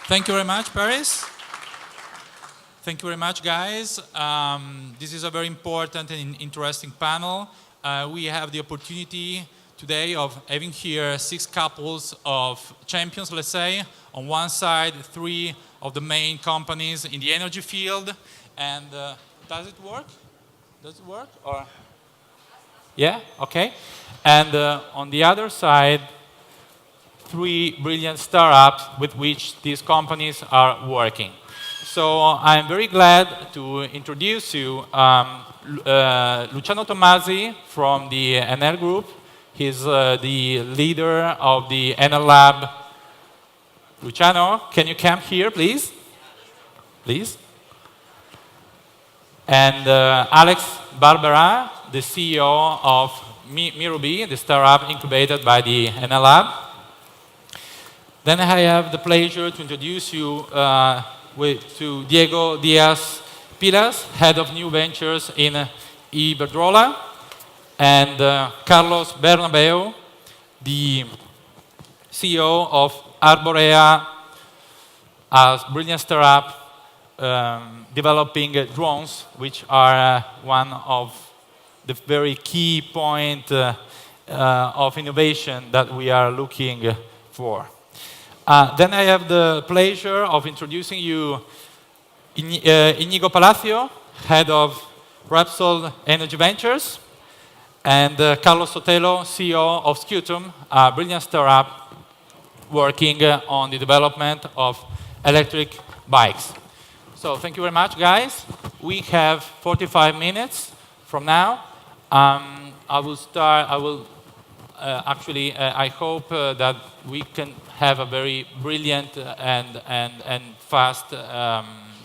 Thank you very much, Paris. Thank you very much, guys. This is a very important and interesting panel. We have the opportunity today of having here 6 couples of champions, let's say. On one side, 3 of the main companies in the energy field. And does it work? Does it work? Or? Yeah? Okay. And on the other side, 3 brilliant startups with which these companies are working. So I'm very glad to introduce you Luciano Tommasi from the Enel Group. He's the leader of the Enel Lab. Luciano, can you come here, please? Please. And Alex Barberá, the CEO of MIRUBEE, the startup incubated by the Enel Lab. Then I have the pleasure to introduce you to Diego Días Pilas, head of new ventures in IBERDROLA, and Carlos Bernabeu, the CEO of ARBOLEA, a brilliant startup developing drones, which are one of the very key point of innovation that we are looking for. Then I have the pleasure of introducing you Iñigo Palacio, head of REPSOL Energy Ventures, and Carlos Sotelo, CEO of SCUTUM, a brilliant startup working on the development of electric bikes. So thank you very much, guys. We have 45 minutes from now. I will start. I hope that we can have a very brilliant and fast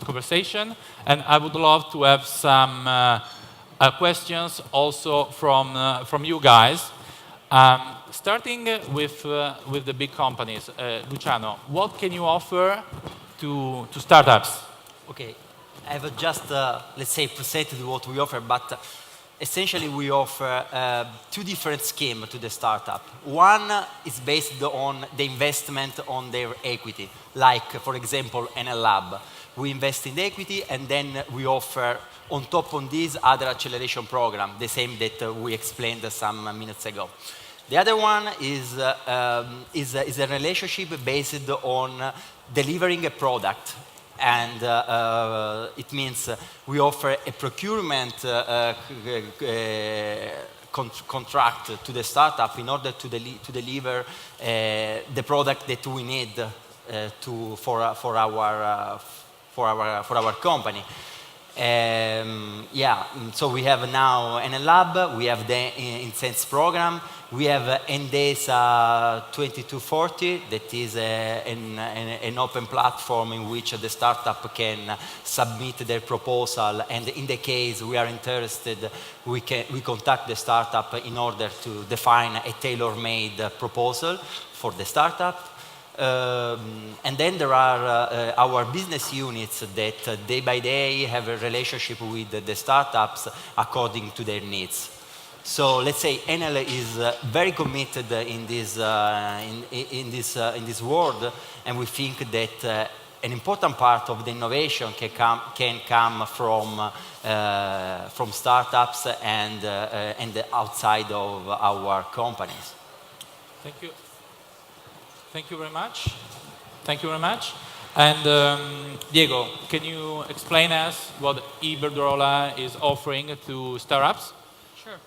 conversation. And I would love to have some questions also from you guys. Starting with the big companies, Luciano, what can you offer to startups? Okay, I have just, let's say, presented what we offer, but essentially we offer 2 different schemes to the startup. One is based on the investment on their equity, like, for example, Enel Lab. We invest in the equity, and then we offer, on top of this, other acceleration program, the same that we explained some minutes ago. The other one is a relationship based on delivering a product. And it means we offer a procurement contract to the startup in order to deliver the product that we need for our company. Yeah, so we have now Enel Lab, we have the Incense program, we have ENDESA 2240, that is an open platform in which the startup can submit their proposal, and in the case we are interested, we contact the startup in order to define a tailor-made proposal for the startup. And then there are our business units that day by day have a relationship with the startups according to their needs. So let's say Enel is very committed in this world, and we think that an important part of the innovation can come from startups and outside of our companies. Thank you. Thank you very much. Thank you very much. And Diego, can you explain us what IBERDROLA is offering to startups? Sure.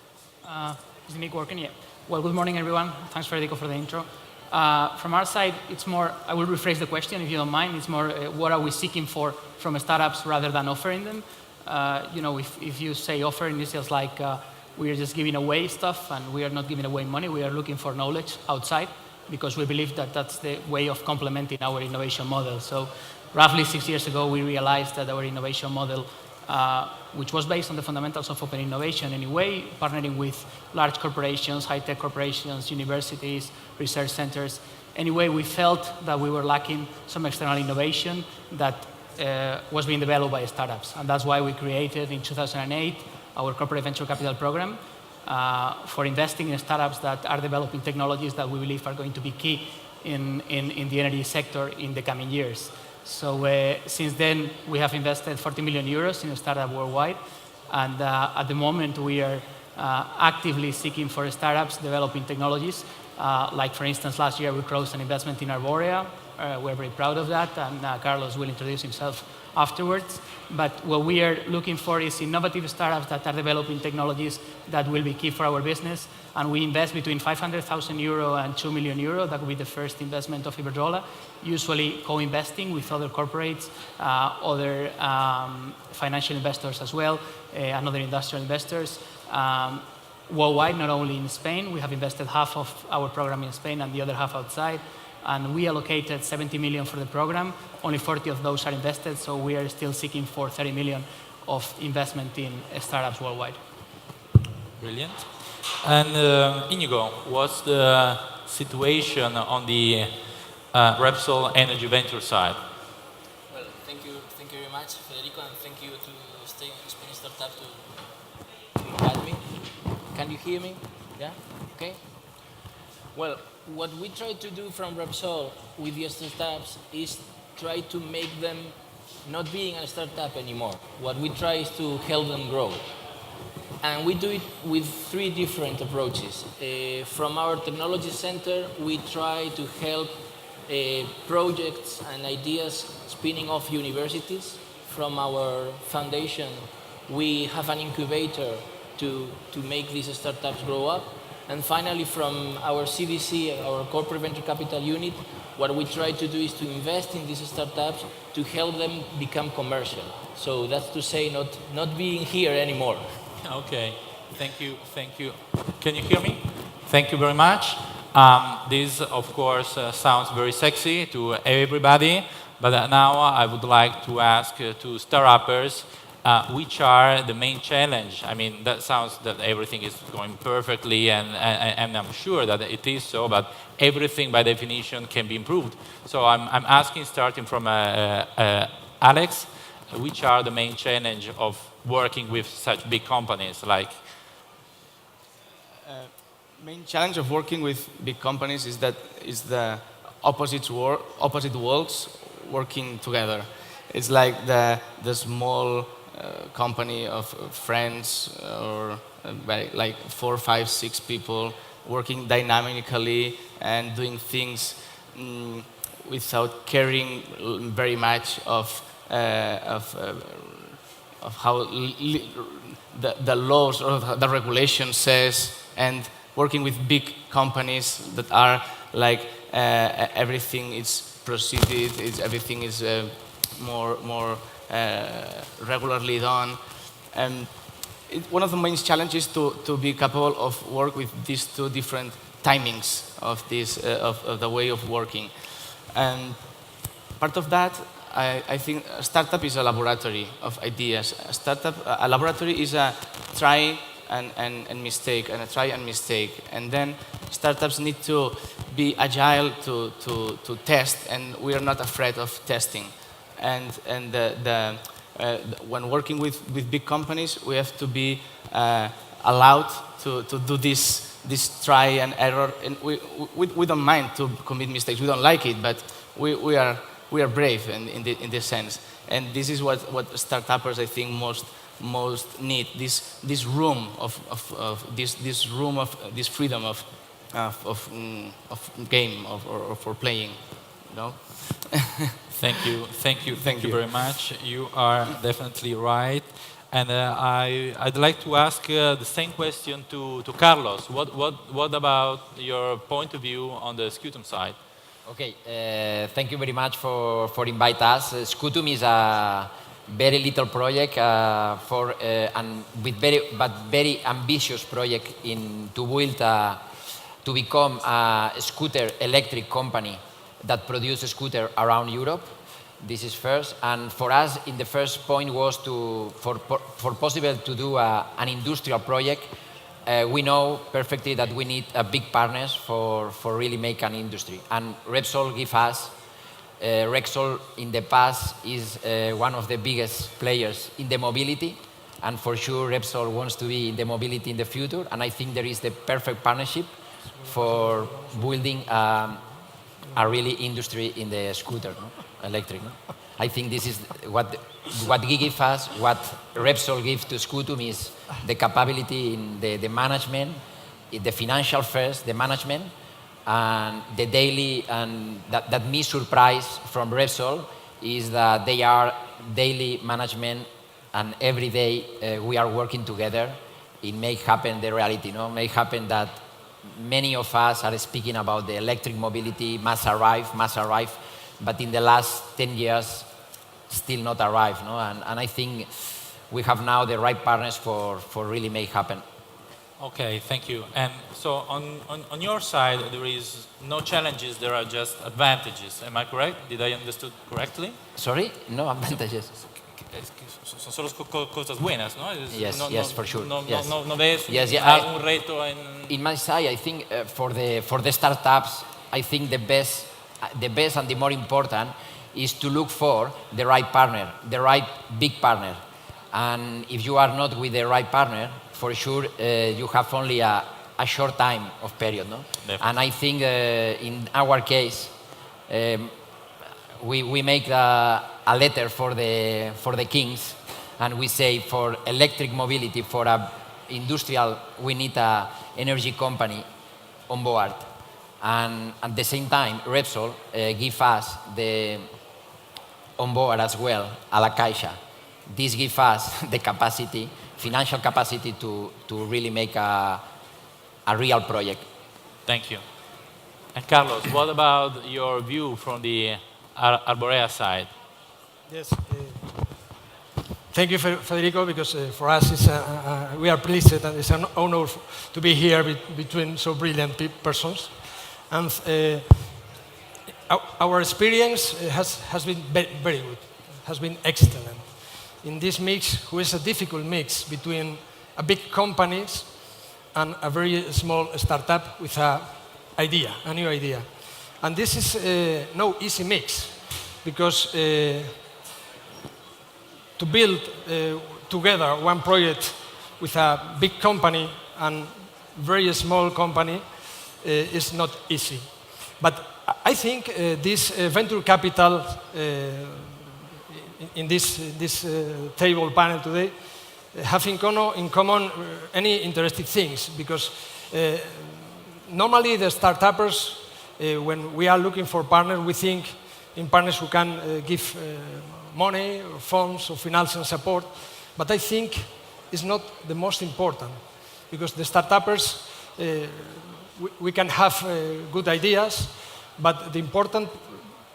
Is the mic working? Yeah. Well, good morning, everyone. Thanks, Federico, for the intro. From our side, it's more, I will rephrase the question if you don't mind. It's more, what are we seeking for from startups rather than offering them? You know, if you say offering, this is like we are just giving away stuff and we are not giving away money. We are looking for knowledge outside, because we believe that that's the way of complementing our innovation model. So roughly 6 years ago, we realized that our innovation model, which was based on the fundamentals of open innovation anyway, partnering with large corporations, high-tech corporations, universities, research centers. Anyway, we felt that we were lacking some external innovation that was being developed by startups. And that's why we created in 2008 our corporate venture capital program, for investing in startups that are developing technologies that we believe are going to be key in the energy sector in the coming years. So since then, we have invested 40 million euros in a startup worldwide. And at the moment, we are actively seeking for startups developing technologies. Like, for instance, last year, we closed an investment in ARBOLEA. We're very proud of that, and Carlos will introduce himself afterwards. But what we are looking for is innovative startups that are developing technologies that will be key for our business. And we invest between 500,000 euro and 2 million euro. That will be the first investment of IBERDROLA, usually co-investing with other corporates, other financial investors as well, and other industrial investors. Worldwide, not only in Spain. We have invested half of our program in Spain and the other half outside. And we allocated 70 million for the program. Only 40 of those are invested, so we are still seeking for 30 million of investment in startups worldwide. Brilliant. And Iñigo, what's the situation on the REPSOL Energy Venture side? Well, thank you very much, Federico, and thank you to Spanish Startup to invite me. Can you hear me? Yeah? Okay. Well, what we try to do from REPSOL with the startups is try to make them not being a startup anymore. What we try is to help them grow. And we do it with 3 different approaches. From our technology center, we try to help projects and ideas spinning off universities. From our foundation, we have an incubator to make these startups grow up. And finally, from our CVC, our Corporate Venture Capital Unit, what we try to do is to invest in these startups to help them become commercial. So that's to say, not being here anymore. Okay, thank you. Can you hear me? Thank you very much. This, of course, sounds very sexy to everybody, but now I would like to ask to startuppers, which are the main challenge? I mean, that sounds that everything is going perfectly, and I'm sure that it is so, but everything by definition can be improved. So I'm asking, starting from Alex, which are the main challenge of working with such big companies like? Main challenge of working with big companies is the opposite worlds working together. It's like the small company of friends or like 4, 5, 6 people working dynamically and doing things without caring very much of how the laws or the regulation says, and working with big companies that are like everything is proceeded, everything is more regularly done. And one of the main challenges to be capable of work with these 2 different timings of the way of working. And part of that, I think a startup is a laboratory of ideas. A laboratory is a try and mistake, and a try and mistake. And then startups need to be agile to test, and we are not afraid of testing. And when working with big companies, we have to be allowed to do this try and error. And we don't mind to commit mistakes. We don't like it, but we are brave in this sense. And this is what startuppers, I think, most need, this room of this freedom of game or for playing, you know. Thank you very much. You are definitely right. And I'd like to ask the same question to Carlos. What about your point of view on the SCUTUM side? Okay, thank you very much for inviting us. SCUTUM is a very little project but very ambitious project to build to become a scooter electric company that produces scooter around Europe. This is first, and for us, in the first point was for possible to do an industrial project. We know perfectly that we need big partners for really make an industry, and REPSOL give us. REPSOL in the past is one of the biggest players in the mobility, and for sure REPSOL wants to be in the mobility in the future, and I think there is the perfect partnership for building a really industry in the scooter, no? Electric. No? I think this is what we give us, what REPSOL gives to SCUTUM is the capability in the management, the financial first, the management, and the daily, and that me surprise from REPSOL is that they are daily management, and every day we are working together. It may happen the reality, no? May happen that many of us are speaking about the electric mobility must arrive, but in the last 10 years, still not arrived, no? And I think we have now the right partners for really make happen. Okay, thank you. And so on your side, there is no challenges, there are just advantages. Am I correct? Did I understood correctly? Sorry? No advantages. Son solo cosas buenas, ¿no? Yes, yes, for sure. No yes. ves yes, yeah, un reto en... In my side, I think for the startups, I think the best and the more important is to look for the right partner, the right big partner. And if you are not with the right partner, for sure you have only a short time of period, no? Definitely. And I think in our case, we make a letter for the kings, and we say for electric mobility, for a industrial, we need a energy company on board. And at the same time, REPSOL give us the on board as well, a la caixa. This gives us the capacity, financial capacity to really make a real project. Thank you. And Carlos, what about your view from the ARBOLEA side? Yes. Thank you, Federico, because for us we are pleased and it's an honor to be here between so brilliant persons. And our experience has been very good, has been excellent. In this mix, which is a difficult mix between a big companies and a very small startup with a new idea. And this is no easy mix, because to build together one project with a big company and very small company is not easy. But I think this venture capital in this table panel today have in common any interesting things, because normally the startuppers, when we are looking for partners, we think in partners who can give money or funds or financial support, but I think it's not the most important, because the startuppers, we can have good ideas, but the important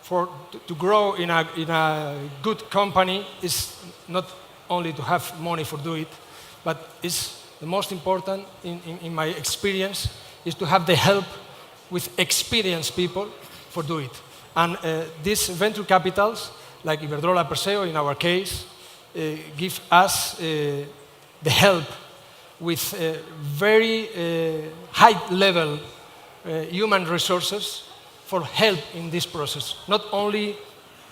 to grow in a good company is not only to have money for do it, but is the most important in my experience is to have the help with experienced people for do it. And these venture capitals, like IBERDROLA per se, or in our case, give us the help with very high-level human resources for help in this process. Not only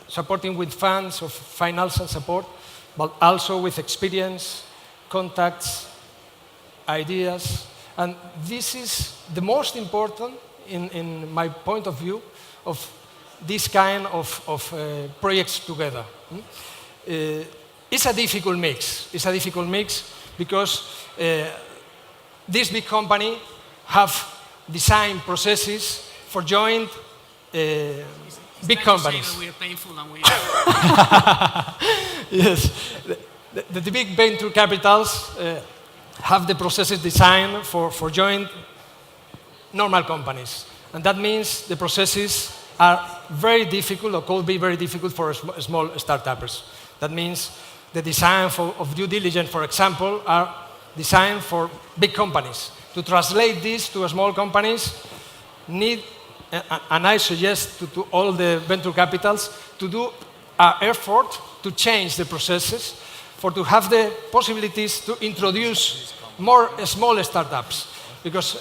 supporting with funds or financial support, but also with experience, contacts, ideas. And this is the most important, in my point of view, of this kind of projects together. It's a difficult mix. It's a difficult mix because this big company have design processes for joint big companies. We are painful and we Yes, the big venture capitals have the processes designed for joint normal companies, and that means the processes are very difficult, or could be very difficult for small startups. That means the design of due diligence, for example, are designed for big companies. To translate this to small companies, need, and I suggest to all the venture capitals to do an effort to change the processes, for to have the possibilities to introduce more small startups, because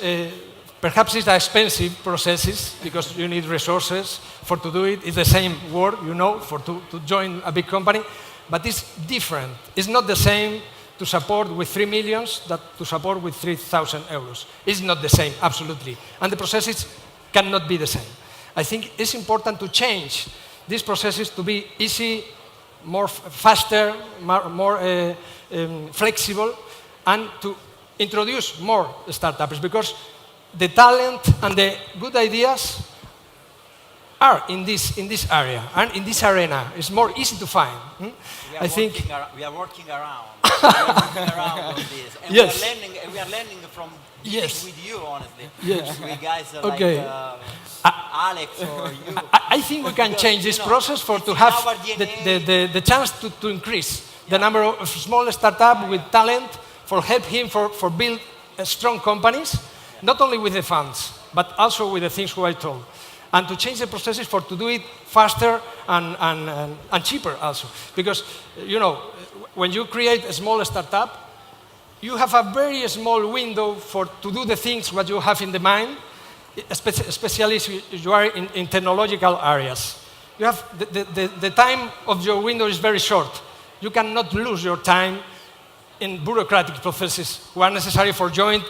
perhaps it's expensive processes, because you need resources for to do it. It's the same word, you know, for to join a big company, but it's different. It's not the same to support with 3 million that to support with 3,000 euros. It's not the same, absolutely. And the processes cannot be the same. I think it's important to change these processes to be easy, more faster, more flexible, and to introduce more startups, because the talent and the good ideas are in this area and in this arena. It's more easy to find. I think we are working around. We are working around on this, and yes. we are learning from Yes. with you, honestly. Yes. We guys are Okay. like Alex or you. I think we can change this process to have our DNA. the chance to increase the number of small startups with talent, for help him for build strong companies, not only with the funds, but also with the things who I told. And to change the processes to do it faster and cheaper also. Because, you know, when you create a small startup, you have a very small window to do the things what you have in the mind, especially if you are in technological areas. You have the time of your window is very short. You cannot lose your time in bureaucratic processes who are necessary for joining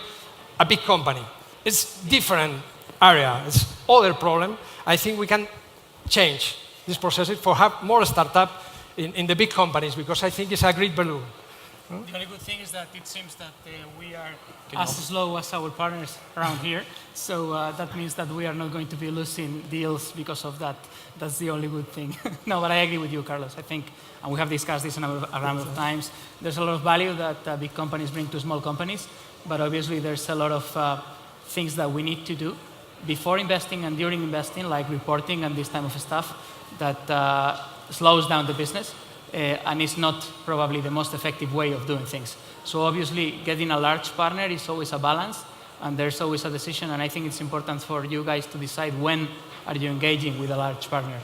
a big company. It's different area. It's other problem. I think we can change these processes for have more startup in the big companies, because I think it's a great value. The only good thing is that it seems that we are as slow as our partners around here. So that means that we are not going to be losing deals because of that. That's the only good thing. No, but I agree with you, Carlos. I think, and we have discussed this a number of times, there's a lot of value that big companies bring to small companies. But obviously, there's a lot of things that we need to do before investing and during investing, like reporting and this type of stuff, that slows down the business. And it's not probably the most effective way of doing things. So obviously, getting a large partner is always a balance, and there's always a decision, and I think it's important for you guys to decide when are you engaging with a large partner.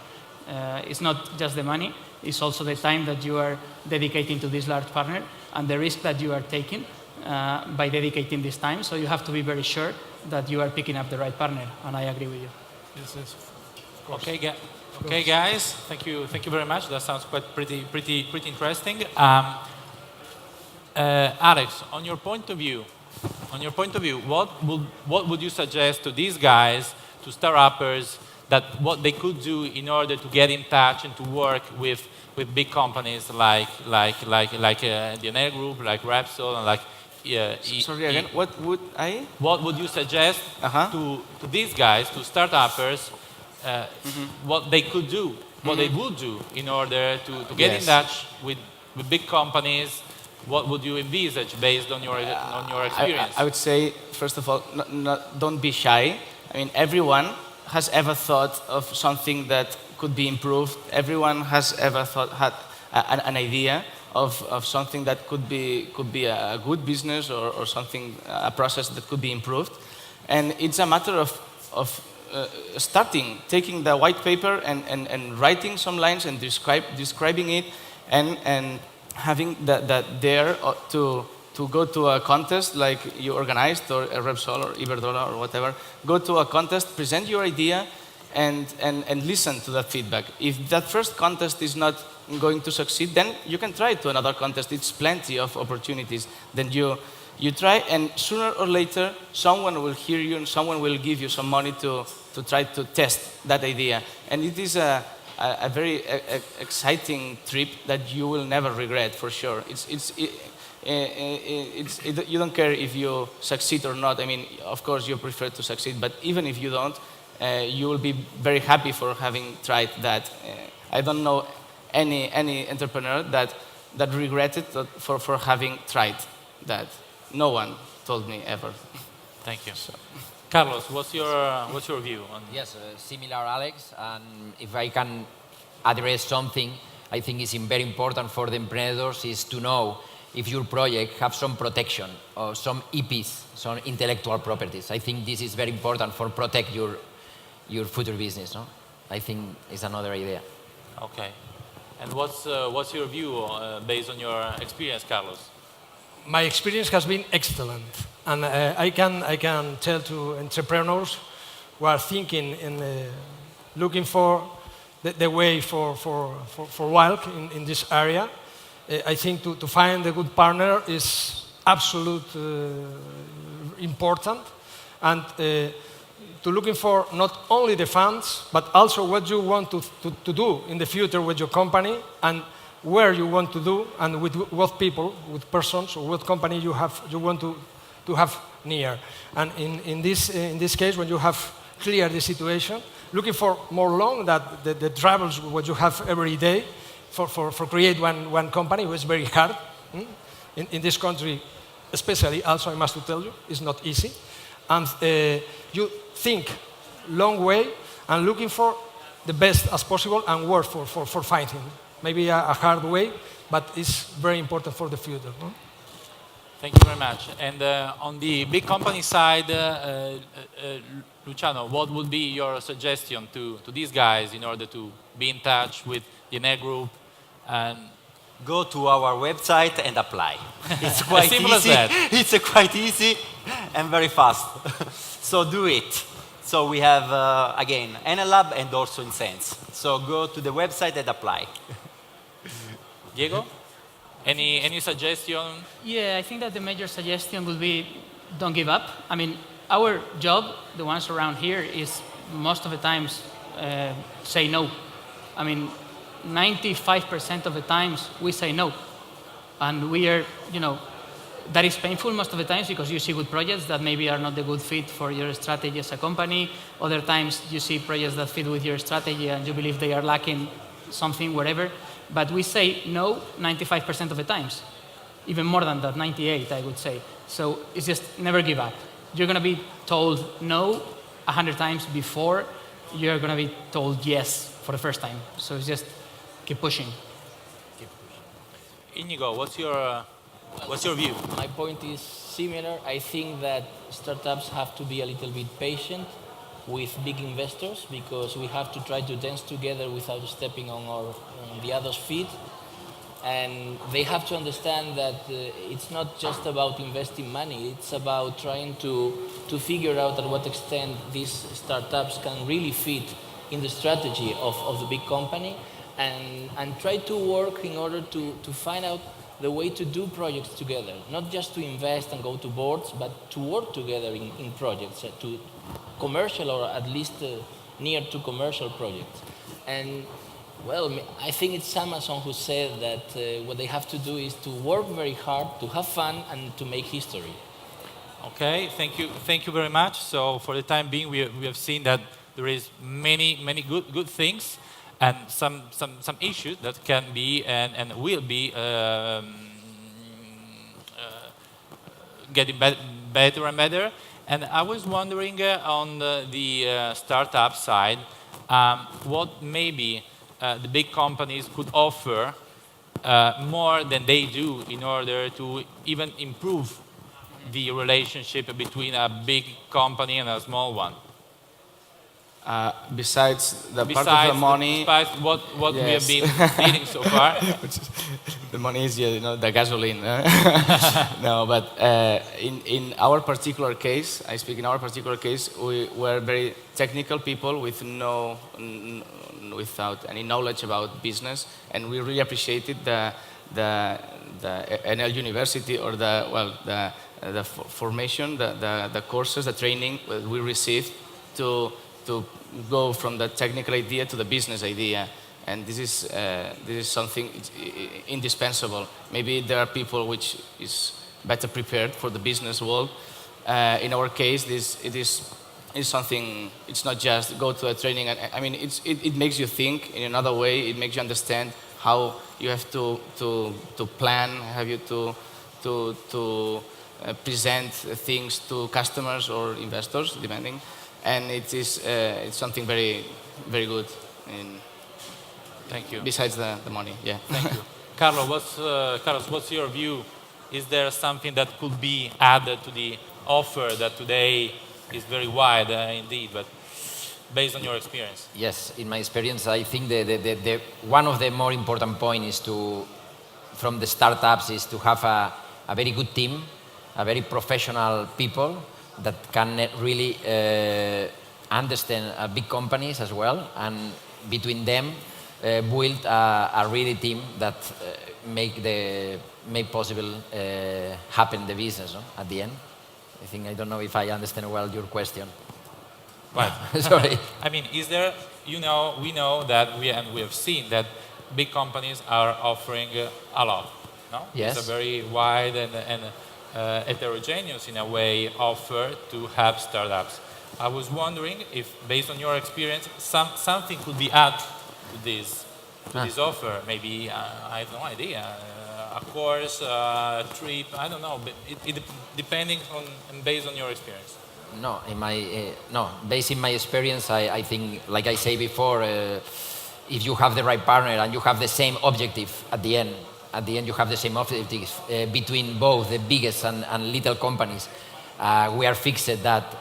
It's not just the money, it's also the time that you are dedicating to this large partner, and the risk that you are taking by dedicating this time, so you have to be very sure that you are picking up the right partner, and I agree with you. Yes, yes, of course. Okay, guys. Thank you very much. That sounds pretty interesting. Alex, on your point of view, what would you suggest to these guys, to startuppers, that what they could do in order to get in touch and to work with big companies like the Enel Group, like REPSOL, and like Sorry again. What would you suggest to these guys, to startuppers? What they could do, what they would do in order to get in touch with big companies? What would you envisage based on your experience? I would say, first of all, don't be shy. I mean, everyone has ever thought of something that could be improved. Everyone has ever had an idea of something that could be a good business or something, a process that could be improved. And it's a matter of starting, taking the white paper and writing some lines and describing it, and having that there to go to a contest like you organized, or a REPSOL or IBERDROLA or whatever. Go to a contest, present your idea, and listen to that feedback. If that first contest is not going to succeed, then you can try to another contest. It's plenty of opportunities. Then you try, and sooner or later, someone will hear you and someone will give you some money to try to test that idea. And it is a very exciting trip that you will never regret, for sure. You don't care if you succeed or not. I mean, of course, you prefer to succeed, but even if you don't, you will be very happy for having tried that. I don't know any entrepreneur that regretted for having tried that. No one told me ever. Thank you. Carlos, what's your view on? Yes, similar, Alex. And if I can address something, I think is very important for the entrepreneurs is to know if your project have some protection or some EPs, some intellectual properties. I think this is very important for protect your future business. No? I think it's another idea. Okay. And what's your view based on your experience, Carlos? My experience has been excellent, and I can tell to entrepreneurs who are thinking and looking for the way for work in this area. I think to find a good partner is absolutely important, and to looking for not only the funds, but also what you want to do in the future with your company and where you want to do and with what people, with persons, or what company you want to have near. And in this case, when you have clear the situation, looking for more long that the travels what you have every day for create one company was very hard. In this country, especially, also I must to tell you, it's not easy. And you think long way and looking for the best as possible and work for fighting. Maybe a hard way, but it's very important for the future. Thank you very much. And on the big company side, Luciano, what would be your suggestion to these guys in order to be in touch with the ENE Group? And go to our website and apply. It's quite simple easy. as that. It's quite easy and very fast. So do it. So we have, again, ENELAB and also in Sense. So go to the website and apply. Diego, any suggestion? Yeah, I think that the major suggestion would be don't give up. I mean, our job, the ones around here, is most of the times say no. I mean, 95% of the times we say no. And we are, that is painful most of the times because you see good projects that maybe are not the good fit for your strategy as a company. Other times you see projects that fit with your strategy and you believe they are lacking something, whatever. But we say no 95% of the times. Even more than that, 98, I would say. So it's just never give up. You're going to be told no 100 times before you're going to be told yes for the first time. So it's just keep pushing. Iñigo, what's your view? My point is similar. I think that startups have to be a little bit patient with big investors because we have to try to dance together without stepping on the other's feet. And they have to understand that it's not just about investing money, it's about trying to figure out at what extent these startups can really fit in the strategy of the big company and try to work in order to find out the way to do projects together, not just to invest and go to boards, but to work together in projects, to commercial or at least near to commercial projects. And well, I think it's Amazon who said that what they have to do is to work very hard, to have fun, and to make history. Okay, thank you very much. So for the time being, we have seen that there is many good things and some issues that can be and will be getting better and better. And I was wondering on the startup side, what maybe the big companies could offer more than they do in order to even improve the relationship between a big company and a small one. Besides the part of the money, besides what yes. we have been dealing so far. The money is the gasoline. No, but in our particular case, I speak in our particular case, we were very technical people with without any knowledge about business, and we really appreciated the NL University or the formation, the courses, the training that we received to go from the technical idea to the business idea. And this is something indispensable. Maybe there are people which is better prepared for the business world. In our case, it is something. It's not just go to a training. I mean, it makes you think in another way. It makes you understand how you have to plan, how you to present things to customers or investors, depending. And it's something very good. Thank you. Besides the money, yeah. Thank you. Carlos, what's your view? Is there something that could be added to the offer that today is very wide indeed, but based on your experience? Yes, in my experience, I think one of the more important points from the startups is to have a very good team, a very professional people that can really understand big companies as well, and between them build a really team that make possible happen the business at the end. I don't know if I understand well your question. Right. Sorry. I mean, is there, we know that we have seen that big companies are offering a lot, no? Yes. It's a very wide and heterogeneous, in a way, offer to help startups. I was wondering if, based on your experience, something could be added to this offer. Maybe, I have no idea, a course, a trip, I don't know, but depending on and based on your experience. No, based in my experience, I think, like I say before, if you have the right partner and you have the same objective at the end you have the same objective between both the biggest and little companies. We are fixed at that,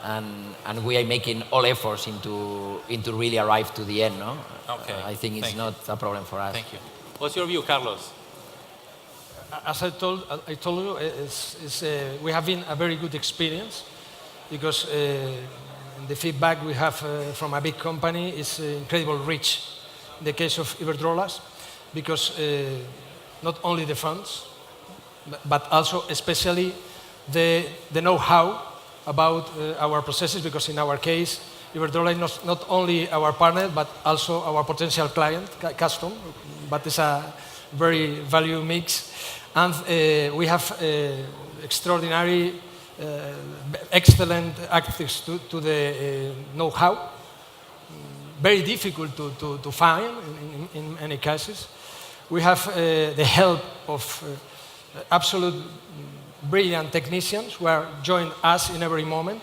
and we are making all efforts into really arrive to the end. No, okay. I think it's not a problem for us. Thank you. What's your view, Carlos? As I told you, we have been a very good experience because the feedback we have from a big company is incredibly rich. In the case of IBERDROLAs, because not only the funds, but also especially the know-how about our processes, because in our case, IBERDROLA is not only our partner, but also our potential client, custom, but it's a very value mix. And we have extraordinary, excellent access to the know-how, very difficult to find in many cases. We have the help of absolute brilliant technicians who are join us in every moment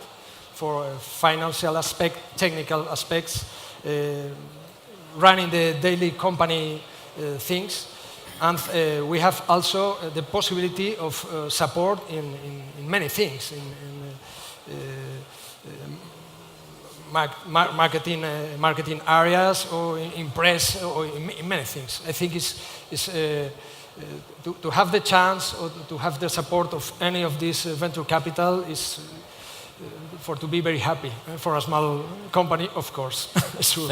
for financial aspect, technical aspects, running the daily company things. And we have also the possibility of support in many things, marketing areas, or in press, or in many things. I think to have the chance or to have the support of any of this venture capital is to be very happy for a small company, of course. Sure.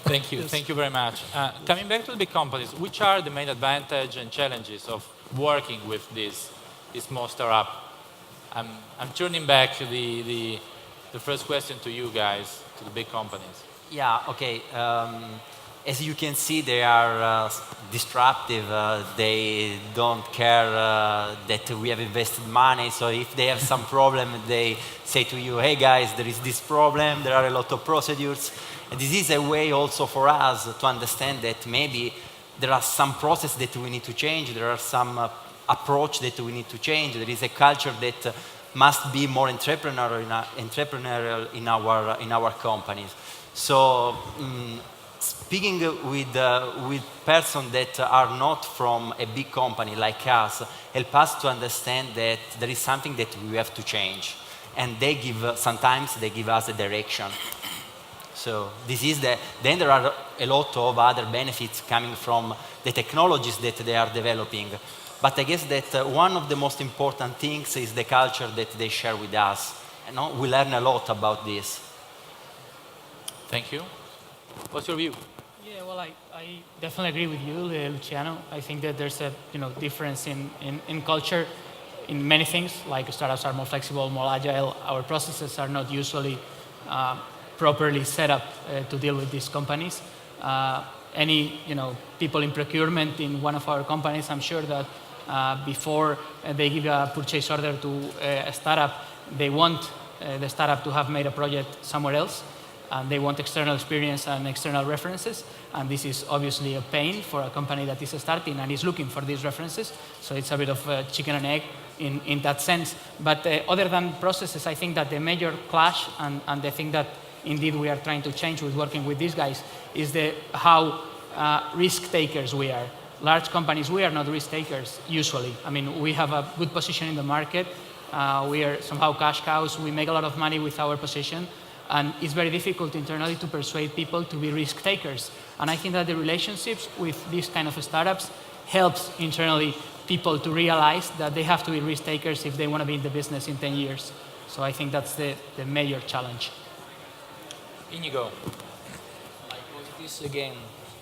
Thank you. Yes. Thank you very much. Coming back to the big companies, which are the main advantages and challenges of working with this small startup? I'm turning back the first question to you guys, to the big companies. Yeah, okay. As you can see, they are disruptive. They don't care that we have invested money. So if they have some problem, they say to you, hey guys, there is this problem, there are a lot of procedures. And this is a way also for us to understand that maybe there are some process that we need to change, there are some approach that we need to change, there is a culture that must be more entrepreneurial in our companies. So speaking with persons that are not from a big company like us, help us to understand that there is something that we have to change, and sometimes they give us a direction. So this is then there are a lot of other benefits coming from the technologies that they are developing. But I guess that one of the most important things is the culture that they share with us. We learn a lot about this. Thank you. What's your view? Yeah, well, I definitely agree with you, Luciano. I think that there's a difference in culture in many things, like startups are more flexible, more agile. Our processes are not usually properly set up to deal with these companies. Any people in procurement in one of our companies, I'm sure that before they give a purchase order to a startup, they want the startup to have made a project somewhere else, and they want external experience and external references. And this is obviously a pain for a company that is starting and is looking for these references. So it's a bit of a chicken and egg in that sense. But other than processes, I think that the major clash and the thing that indeed we are trying to change with working with these guys is how risk takers we are. Large companies, we are not risk takers usually. I mean, we have a good position in the market. We are somehow cash cows. We make a lot of money with our position. And it's very difficult internally to persuade people to be risk takers. And I think that the relationships with these kind of startups helps internally people to realize that they have to be risk takers if they want to be in the business in 10 years. So I think that's the major challenge. Iñigo. My point is, again,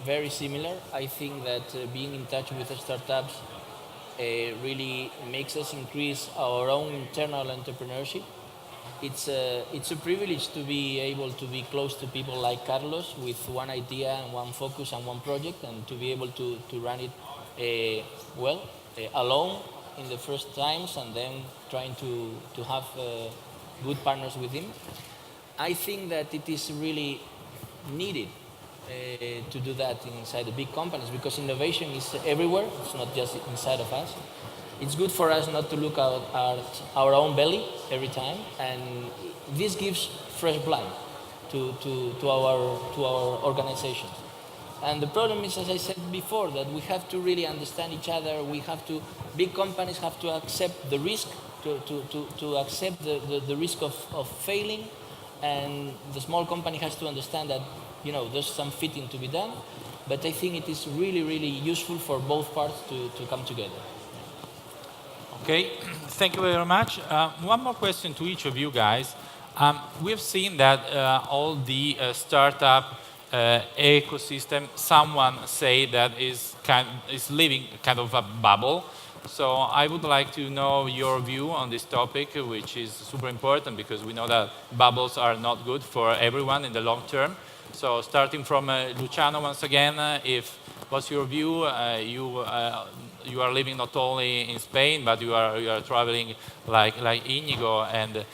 very similar. I think that being in touch with the startups really makes us increase our own internal entrepreneurship. it's a privilege to be able to be close to people like Carlos with one idea and one focus and one project, and to be able to run it alone in the first times, and then trying to have good partners with him. I think that it is really needed to do that inside the big companies, because innovation is everywhere. It's not just inside of us. It's good for us not to look at our own belly every time, and this gives fresh blood to our organization. And the problem is, as I said before, that we have to really understand each other. Big companies have to accept the risk, to accept the risk of failing, and the small company has to understand that, there's some fitting to be done. But I think it is really, really useful for both parts to come together. Okay, thank you very much. One more question to each of you guys. We've seen that all the startup ecosystem, someone say that is living kind of a bubble. So I would like to know your view on this topic, which is super important because we know that bubbles are not good for everyone in the long term. So starting from Luciano once again, what's your view? You are living not only in Spain, but you are traveling like Iñigo and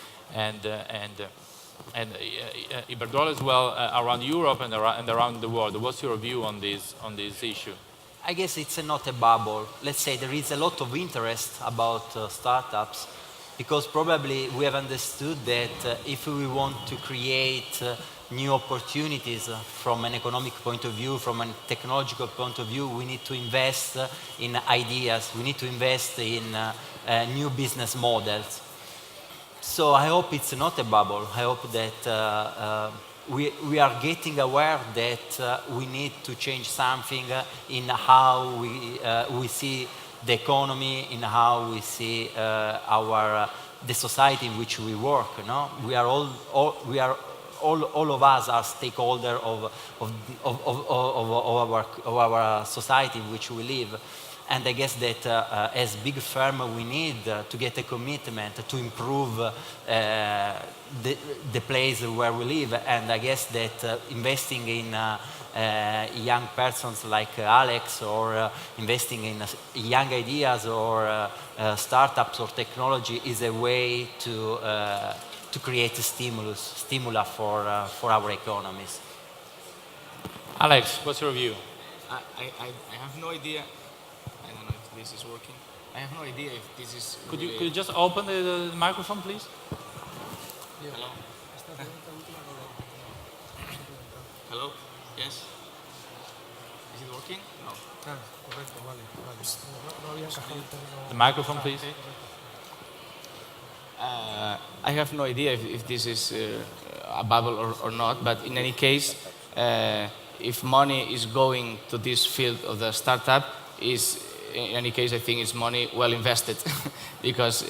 IBERDROLA as well around Europe and around the world. What's your view on this issue? I guess it's not a bubble. Let's say there is a lot of interest about startups, because probably we have understood that if we want to create new opportunities from an economic point of view, from a technological point of view, we need to invest in ideas, we need to invest in new business models. So I hope it's not a bubble. I hope that we are getting aware that we need to change something in how we see the economy, in how we see the society in which we work. No? All of us are stakeholders of our society in which we live. And I guess that as big firm we need to get a commitment to improve the place where we live. And I guess that investing in young persons like Alex, or investing in young ideas or startups or technology is a way to create a stimulus for our economies. Alex, what's your view? I have no idea. I don't know if this is working. I have no idea if this is. Could you just open the microphone, please? Yeah. Hello. Hello. Yes. Is it working? No. The microphone, please. I have no idea if this is a bubble or not, but in any case, if money is going to this field of the startup, in any case, I think it's money well invested, because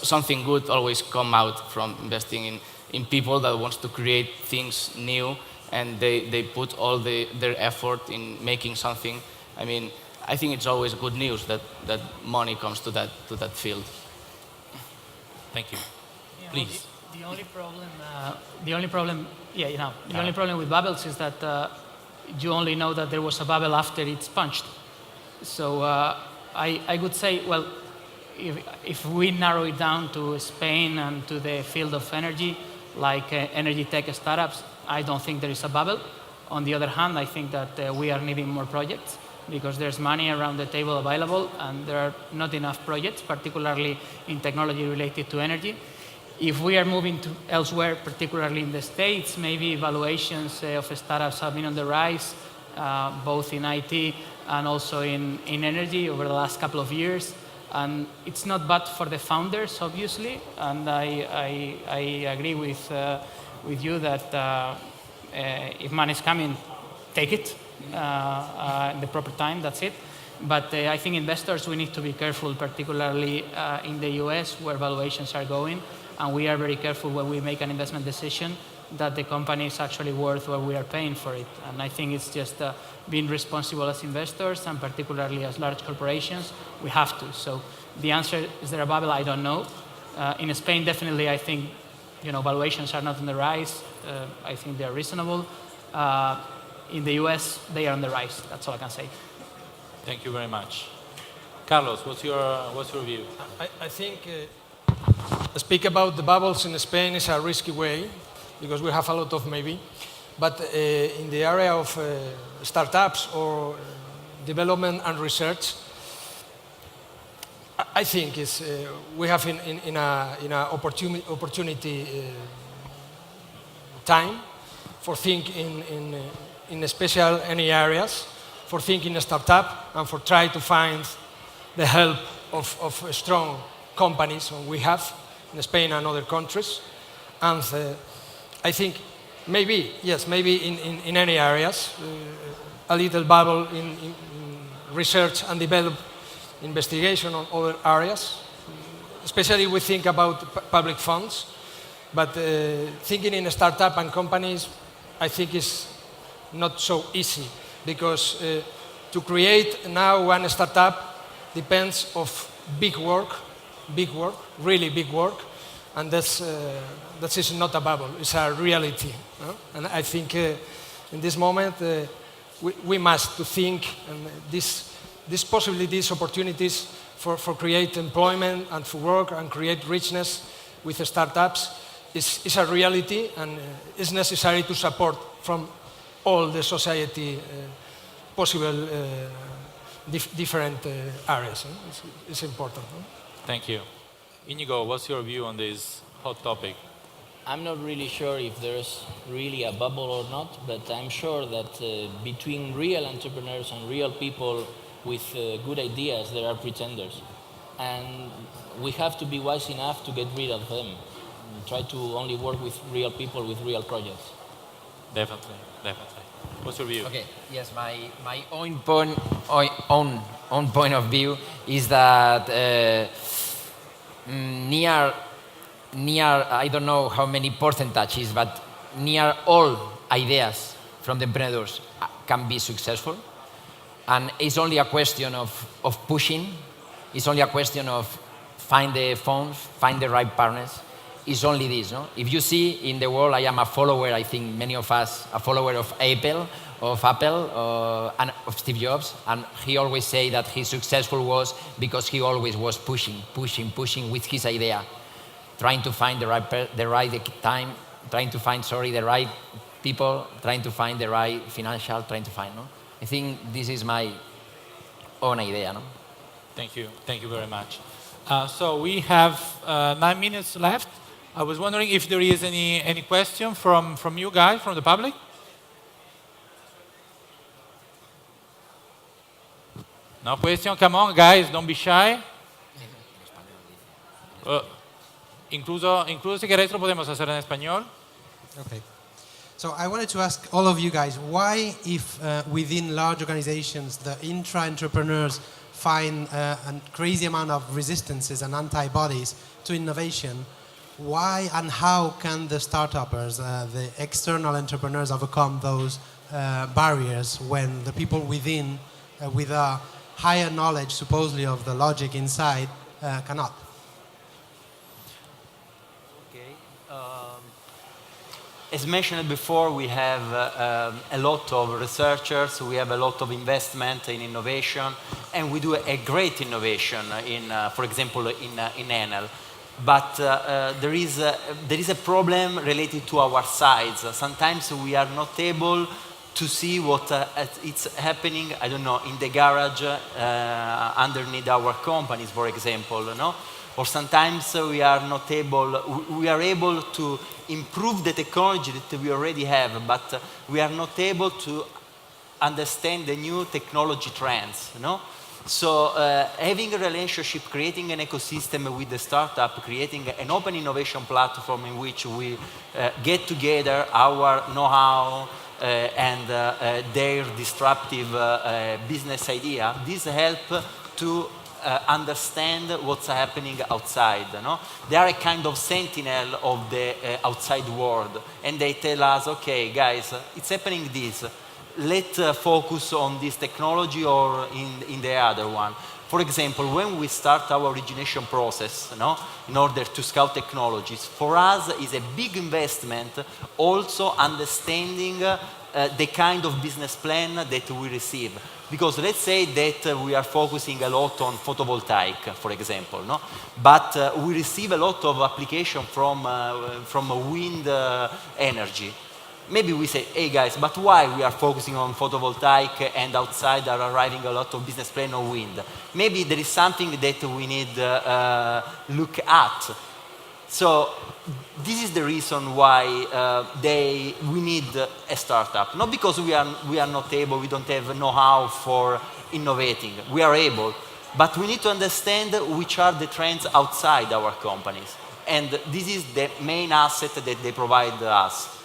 something good always come out from investing in people that wants to create things new, and they put all their effort in making something. I mean, I think it's always good news that money comes to that field. Thank you. Please. The only problem with bubbles is that you only know that there was a bubble after it's punched. So I would say, well, if we narrow it down to Spain and to the field of energy, like energy tech startups, I don't think there is a bubble. On the other hand, I think that we are needing more projects, because there's money around the table available, and there are not enough projects, particularly in technology related to energy. If we are moving to elsewhere, particularly in the States, maybe valuations of startups have been on the rise, both in IT and also in energy over the last couple of years. And it's not bad for the founders, obviously, and I agree with you that if money is coming, take it. In the proper time, that's it. But I think investors, we need to be careful, particularly in the US, where valuations are going, and we are very careful when we make an investment decision that the company is actually worth what we are paying for it. And I think it's just being responsible as investors, and particularly as large corporations, we have to. So the answer, is there a bubble? I don't know. In Spain, definitely, I think valuations are not on the rise. I think they are reasonable. In the US, they are on the rise. That's all I can say. Thank you very much. Carlos, what's your view? I think speak about the bubbles in Spain is a risky way because we have a lot of maybe. But in the area of startups or development and research, I think we have in a opportunity time for thinking in special any areas, for thinking a startup and for try to find the help of strong companies we have in Spain and other countries. And I think maybe in any areas, a little bubble in research and develop investigation on other areas. Especially we think about public funds, but thinking in a startup and companies, I think is not so easy because to create now one startup depends of big work, really big work, and that is not a bubble, it's a reality. No? And I think in this moment we must to think and these possibilities, opportunities for create employment and for work and create richness with the startups is a reality and is necessary to support from all the society possible different areas. It's important. Thank you. Iñigo, what's your view on this hot topic? I'm not really sure if there's really a bubble or not, but I'm sure that between real entrepreneurs and real people with good ideas, there are pretenders. And we have to be wise enough to get rid of them and try to only work with real people with real projects. Definitely. What's your view? Okay, yes, my own point of view is that near, I don't know how many percentages, but near all ideas from the entrepreneurs can be successful. And it's only a question of pushing. It's only a question of find the funds, find the right partners. It's only this. No? If you see in the world, I am a follower, I think many of us, a follower of Apple, and of Steve Jobs. And he always say that his successful was because he always was pushing with his idea, trying to find the right time, trying to find, the right people, trying to find the right financial, trying to find. No? I think this is my own idea. No? Thank you very much. So we have 9 minutes left. I was wondering if there is any question from you guys, from the public? No question? Come on, guys, don't be shy. Incluso si queréis lo podemos hacer en español. Okay. So I wanted to ask all of you guys, why if within large organizations the intra-entrepreneurs find a crazy amount of resistances and antibodies to innovation, why and how can the startuppers, the external entrepreneurs overcome those barriers when the people within, with a higher knowledge supposedly of the logic inside, cannot? As mentioned before, we have a lot of researchers, we have a lot of investment in innovation, and we do a great innovation for example, in Enel. But there is a problem related to our size. Sometimes we are not able to see what it's happening, I don't know, in the garage underneath our companies, for example, no? Or sometimes we are able to improve the technology that we already have, but we are not able to understand the new technology trends, no? So having a relationship, creating an ecosystem with the startup, creating an open innovation platform in which we get together our know-how and their disruptive business idea, this helps to understand what's happening outside. No? They are a kind of sentinel of the outside world, and they tell us, okay, guys, it's happening this. Let's focus on this technology or in the other one. For example, when we start our origination process, in order to scout technologies, for us is a big investment also understanding the kind of business plan that we receive. Because let's say that we are focusing a lot on photovoltaic, for example, but we receive a lot of application from wind energy. Maybe we say, hey guys, but why we are focusing on photovoltaic and outside are arriving a lot of business plan on wind? Maybe there is something that we need look at. So this is the reason why we need a startup. Not because we are not able, we don't have know-how for innovating. We are able, but we need to understand which are the trends outside our companies. And this is the main asset that they provide us.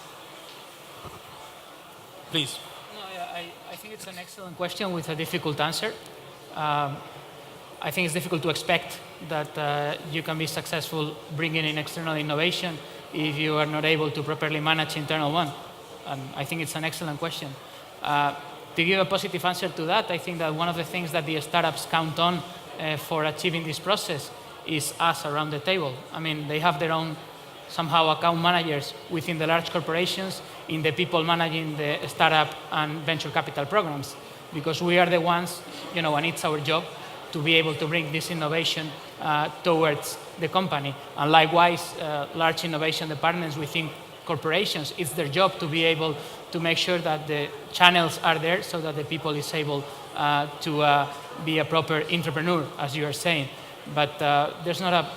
Please. No, yeah, I think it's an excellent question with a difficult answer. I think it's difficult to expect that you can be successful bringing in external innovation if you are not able to properly manage internal one. And I think it's an excellent question. To give a positive answer to that, I think that one of the things that the startups count on for achieving this process is us around the table. I mean, they have their own somehow account managers within the large corporations, in the people managing the startup and venture capital programs, because we are the ones, and it's our job to be able to bring this innovation towards the company. And likewise, large innovation departments within corporations, it's their job to be able to make sure that the channels are there so that the people is able to be a proper entrepreneur, as you are saying. But there's not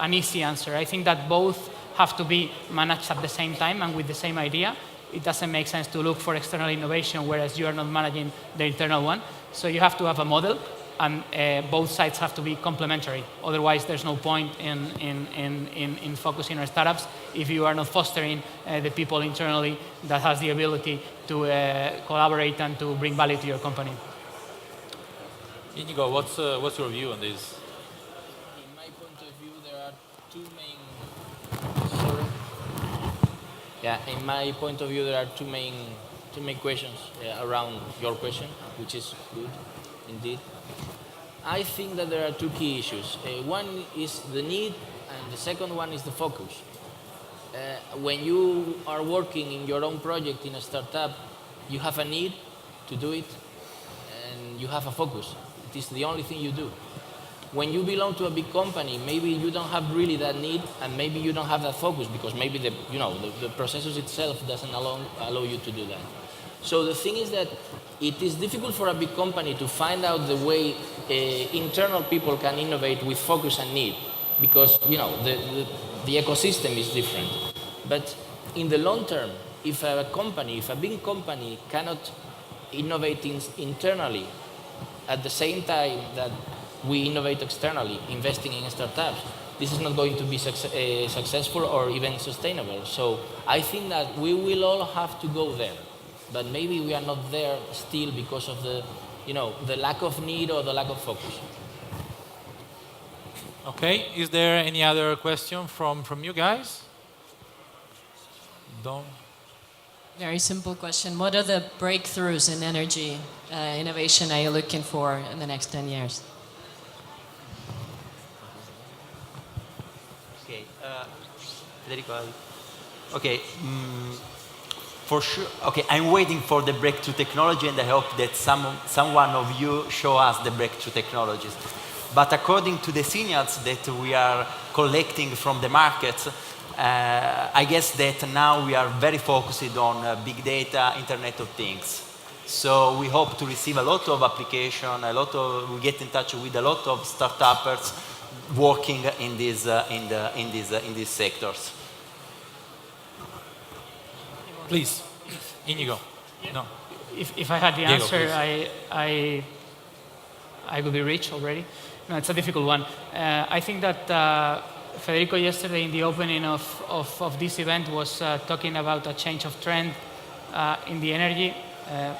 an easy answer. I think that both have to be managed at the same time and with the same idea. It doesn't make sense to look for external innovation whereas you are not managing the internal one. So you have to have a model, and both sides have to be complementary. Otherwise, there's no point in focusing on startups if you are not fostering the people internally that has the ability to collaborate and to bring value to your company. Iñigo, what's your view on this? In my point of view, there are two main. In my point of view, there are two main questions around your question, which is good, indeed. I think that there are two key issues. One is the need, and the second one is the focus. When you are working in your own project in a startup, you have a need to do it, and you have a focus. It is the only thing you do. When you belong to a big company, maybe you don't have really that need, and maybe you don't have that focus because maybe the processes itself doesn't allow you to do that. So the thing is that it is difficult for a big company to find out the way internal people can innovate with focus and need, because the ecosystem is different. But in the long term, if a big company cannot innovate internally at the same time that we innovate externally, investing in startups, this is not going to be successful or even sustainable. So I think that we will all have to go there, but maybe we are not there still because of the lack of need or the lack of focus. Okay, is there any other question from you guys? Don't. Very simple question. What are the breakthroughs in energy innovation are you looking for in the next 10 years? Okay, Federico. Okay, for sure. Okay, I'm waiting for the breakthrough technology, and I hope that someone of you show us the breakthrough technologies. But according to the signals that we are collecting from the markets, I guess that now we are very focused on big data, Internet of Things. So we hope to receive a lot of application, we get in touch with a lot of startups working in these sectors. Please, Iñigo. Yeah. No. If I had the Diego, answer, please. I would be rich already. No, it's a difficult one. I think that Federico yesterday in the opening of this event was talking about a change of trend in the energy.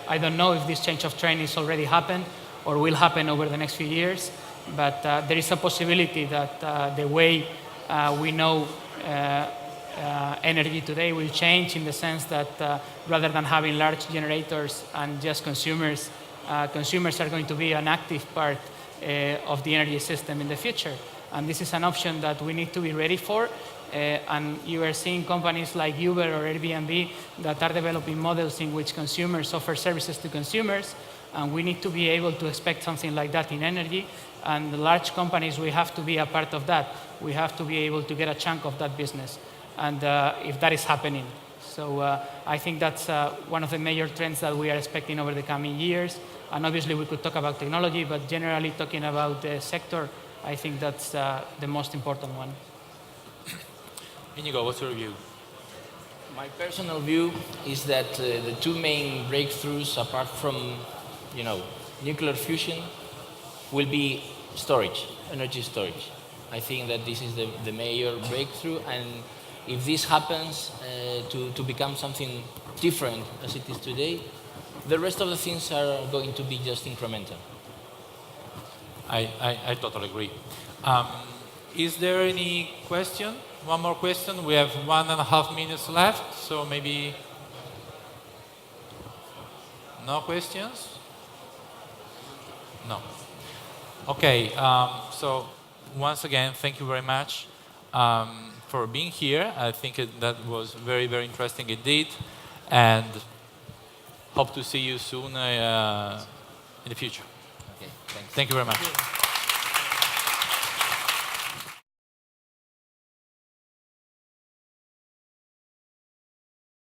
I don't know if this change of trend is already happened or will happen over the next few years, but there is a possibility that the way we know energy today will change, in the sense that rather than having large generators and just consumers, consumers are going to be an active part of the energy system in the future. And this is an option that we need to be ready for. And you are seeing companies like Uber or Airbnb that are developing models in which consumers offer services to consumers. And we need to be able to expect something like that in energy. And the large companies, we have to be a part of that. We have to be able to get a chunk of that business. And if that is happening. So I think that's one of the major trends that we are expecting over the coming years. And obviously we could talk about technology, but generally talking about the sector, I think that's the most important one. Iñigo, what's your view? My personal view is that the two main breakthroughs, apart from, nuclear fusion, will be storage, energy storage. I think that this is the major breakthrough, and if this happens to become something different as it is today, the rest of the things are going to be just incremental. I totally agree. Is there any question? One more question. We have 1.5 minutes left, so maybe no questions? No. Okay, so once again, thank you very much for being here. I think that was very, very interesting indeed, and hope to see you soon in the future. Okay, thanks. Thank you very much.